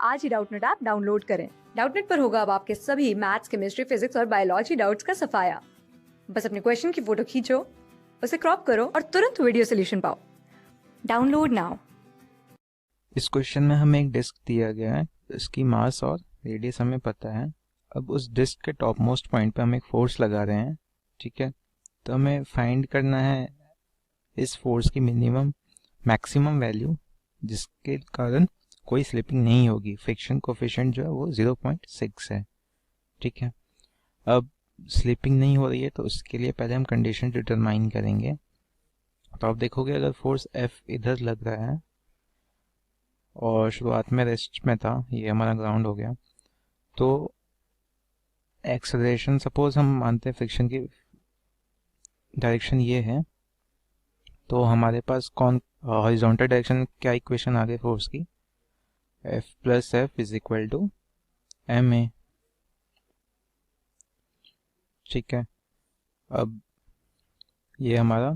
आज ही Doubtnut app download करें। Doubtnut पर होगा अब आपके सभी मैथ्स, केमिस्ट्री, फिजिक्स और बायोलॉजी डाउट्स का सफाया। बस अपने क्वेश्चन की फोटो खींचो, उसे क्रॉप करो और तुरंत वीडियो सोल्यूशन पाओ। Download now. इस क्वेश्चन में हमें एक डिस्क दिया गया है, इसकी मास और रेडियस हमें पता है। अब उस डिस्क के टॉप मोस्ट पॉइंट पे हम एक फोर्स लगा रहे हैं, ठीक है। तो हमें फाइंड करना है इस फोर्स की मिनिमम मैक्सिमम वैल्यू जिसके कारण कोई स्लिपिंग नहीं होगी। फ्रिक्शन कोफिशिएंट जो है वो 0.6 है, ठीक है। अब स्लिपिंग नहीं हो रही है तो उसके लिए पहले हम कंडीशन डिटरमाइन करेंगे। तो आप देखोगे अगर फोर्स F इधर लग रहा है और शुरुआत में रेस्ट में था, ये हमारा ग्राउंड हो गया, तो एक्सेलरेशन सपोज हम मानते हैं फ्रिक्शन की डायरेक्शन ये है, तो हमारे पास कौन हॉरिजॉन्टल डायरेक्शन में क्या इक्वेशन आ गई फोर्स की, F plus F is equal to M A, ठीक है। अब ये हमारा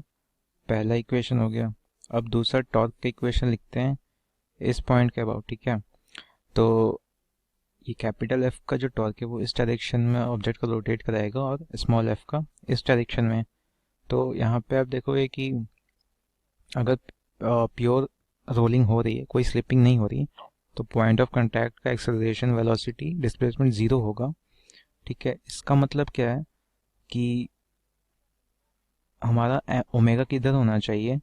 पहला इक्वेशन हो गया। अब दूसरा टॉर्क का इक्वेशन लिखते हैं इस पॉइंट के अबाउट, ठीक है। तो ये कैपिटल एफ का जो टॉर्क है वो इस डायरेक्शन में ऑब्जेक्ट को रोटेट कराएगा और स्मॉल एफ का इस डायरेक्शन में। तो यहाँ पे आप देखोगे कि अगर प्योर रोलिंग हो रही है, कोई स्लिपिंग नहीं हो रही, तो पॉइंट ऑफ कांटेक्ट का एक्सेलरेशन, वेलोसिटी, डिस्प्लेसमेंट 0 होगा, ठीक है। इसका मतलब क्या है कि हमारा ओमेगा किधर होना चाहिए,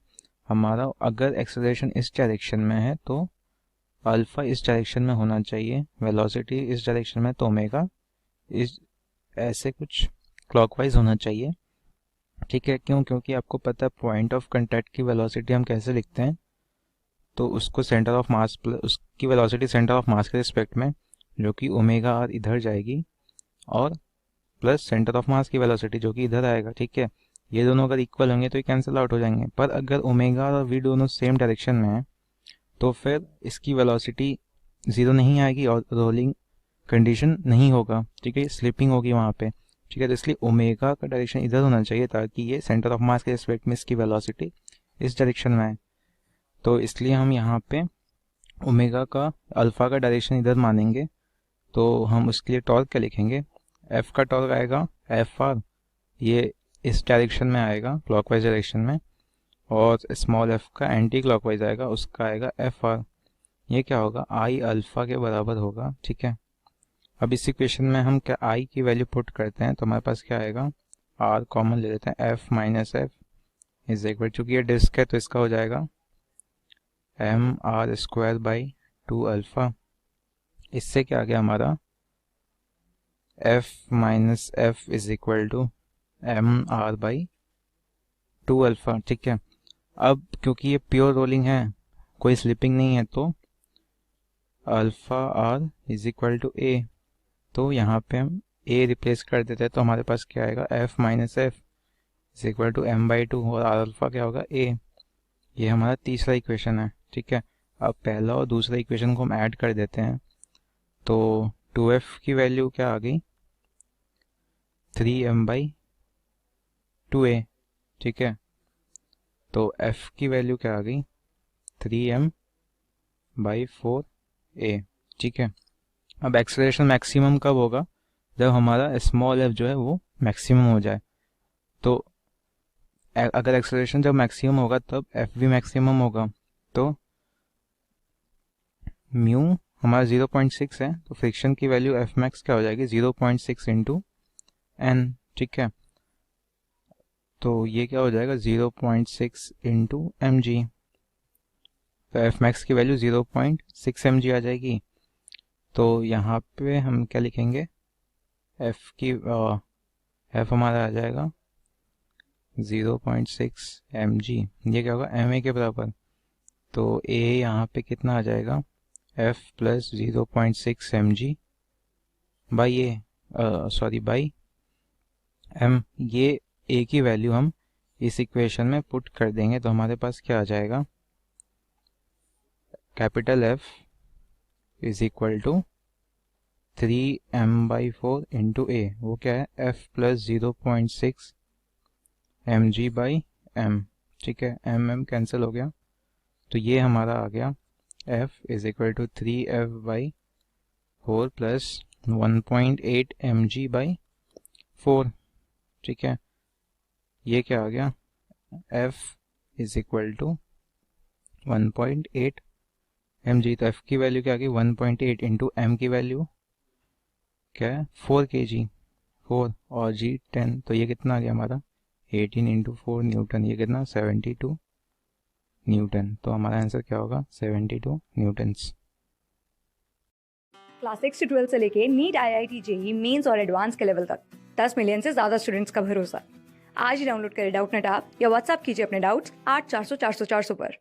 हमारा अगर एक्सेलरेशन इस डायरेक्शन में है तो अल्फा इस डायरेक्शन में होना चाहिए, वेलोसिटी इस डायरेक्शन में तो ओमेगा इस ऐसे कुछ क्लॉकवाइज होना चाहिए, ठीक है। क्यों? क्योंकि आपको पता है पॉइंट ऑफ कांटेक्ट की वेलोसिटी हम कैसे लिखते हैं, तो उसको सेंटर ऑफ मास उसकी वेलोसिटी सेंटर ऑफ मास के रिस्पेक्ट में, जो कि ओमेगा आर इधर जाएगी, और प्लस सेंटर ऑफ मास की वेलोसिटी जो कि इधर आएगा, ठीक है। ये दोनों अगर इक्वल होंगे तो ये कैंसिल आउट हो जाएंगे। पर अगर ओमेगा और वी दोनों सेम डायरेक्शन में है तो फिर इसकी वेलोसिटी 0 नहीं आएगी और रोलिंग कंडीशन नहीं होगा, ठीक है, स्लिपिंग होगी वहाँ पे, ठीक है। तो इसलिए ओमेगा का डायरेक्शन इधर होना चाहिए ताकि ये सेंटर ऑफ मास के रिस्पेक्ट में इसकी वेलोसिटी इस डायरेक्शन में है। तो इसलिए हम यहाँ पे ओमेगा का अल्फा का डायरेक्शन इधर मानेंगे। तो हम उसके लिए टॉर्क क्या लिखेंगे, एफ का टॉर्क आएगा एफ आर, ये इस डायरेक्शन में आएगा क्लॉकवाइज डायरेक्शन में, और स्मॉल एफ का एंटी क्लॉकवाइज आएगा, उसका आएगा एफ आर। ये क्या होगा, आई अल्फा के बराबर होगा, ठीक है। अब इस इक्वेशन में हम क्या आई की वैल्यू पुट करते हैं तो हमारे पास क्या आएगा, आर कॉमन ले लेते हैं, F minus F is equal, चूंकि ये डिस्क है तो इसका हो जाएगा M R square by 2 alpha. इससे क्या आ गया हमारा, F minus F is equal to M R by 2 alpha, ठीक है। अब क्योंकि ये प्योर रोलिंग है, कोई स्लिपिंग नहीं है, तो alpha R is equal to A, तो यहाँ पे हम ए रिप्लेस कर देते हैं, तो हमारे पास क्या आएगा, F minus F is equal to M by 2, और आर अल्फा क्या होगा, ए। ये हमारा तीसरा इक्वेशन है, ठीक है। अब पहला और दूसरा इक्वेशन को हम ऐड कर देते हैं, तो 2f की वैल्यू क्या आ गई, 3m बाई 2a, ठीक है। तो f की वैल्यू क्या आ गई, 3m बाई 4a, ठीक है। अब एक्सेलरेशन मैक्सिमम कब होगा, जब हमारा स्मॉल f जो है वो मैक्सिमम हो जाए। तो अगर एक्सेलरेशन जब मैक्सिमम होगा तब f भी मैक्सिमम होगा, तो म्यू हमारा 0.6 है, तो फ्रिक्शन की वैल्यू एफ मैक्स क्या हो जाएगी, 0.6 इंटू एन, ठीक है। तो ये क्या हो जाएगा, 0.6 इंटू एम जी, तो एफ मैक्स की वैल्यू 0.6 एम जी आ जाएगी। तो यहाँ पे हम क्या लिखेंगे, एफ की एफ हमारा आ जाएगा 0.6 एम जी, ये क्या होगा, एम ए के बराबर। तो ए यहाँ पे कितना आ जाएगा, F plus 0.6 M G by A, sorry by M. ये ए की वैल्यू हम इस इक्वेशन में पुट कर देंगे तो हमारे पास क्या आ जाएगा, capital F is equal to 3m by 4 into A, वो क्या है, F plus 0.6 M G by M, ठीक है। एम एम कैंसिल हो गया, तो ये हमारा आ गया F is equal to 3f by 4 plus 1.8 mg/4, ठीक है। ये क्या आ गया, F is equal to 1.8 mg, तो F की वैल्यू क्या आ गई 1.8 इंटू M की वैल्यू क्या है 4 kg, 4 और G 10, तो ये कितना आ गया हमारा 18 इंटू 4 न्यूटन, ये कितना 72 न्यूटन। तो हमारा आंसर क्या होगा 72 न्यूटन्स। क्लास 6 से 12 से लेके नीट, IIT, जेई मेंस और एडवांस के लेवल तक 10 मिलियन से ज्यादा स्टूडेंट्स का भरोसा। आज ही डाउनलोड करें डाउटनेट ऐप या व्हाट्सएप कीजिए अपने डाउट्स 8400 400 400 पर।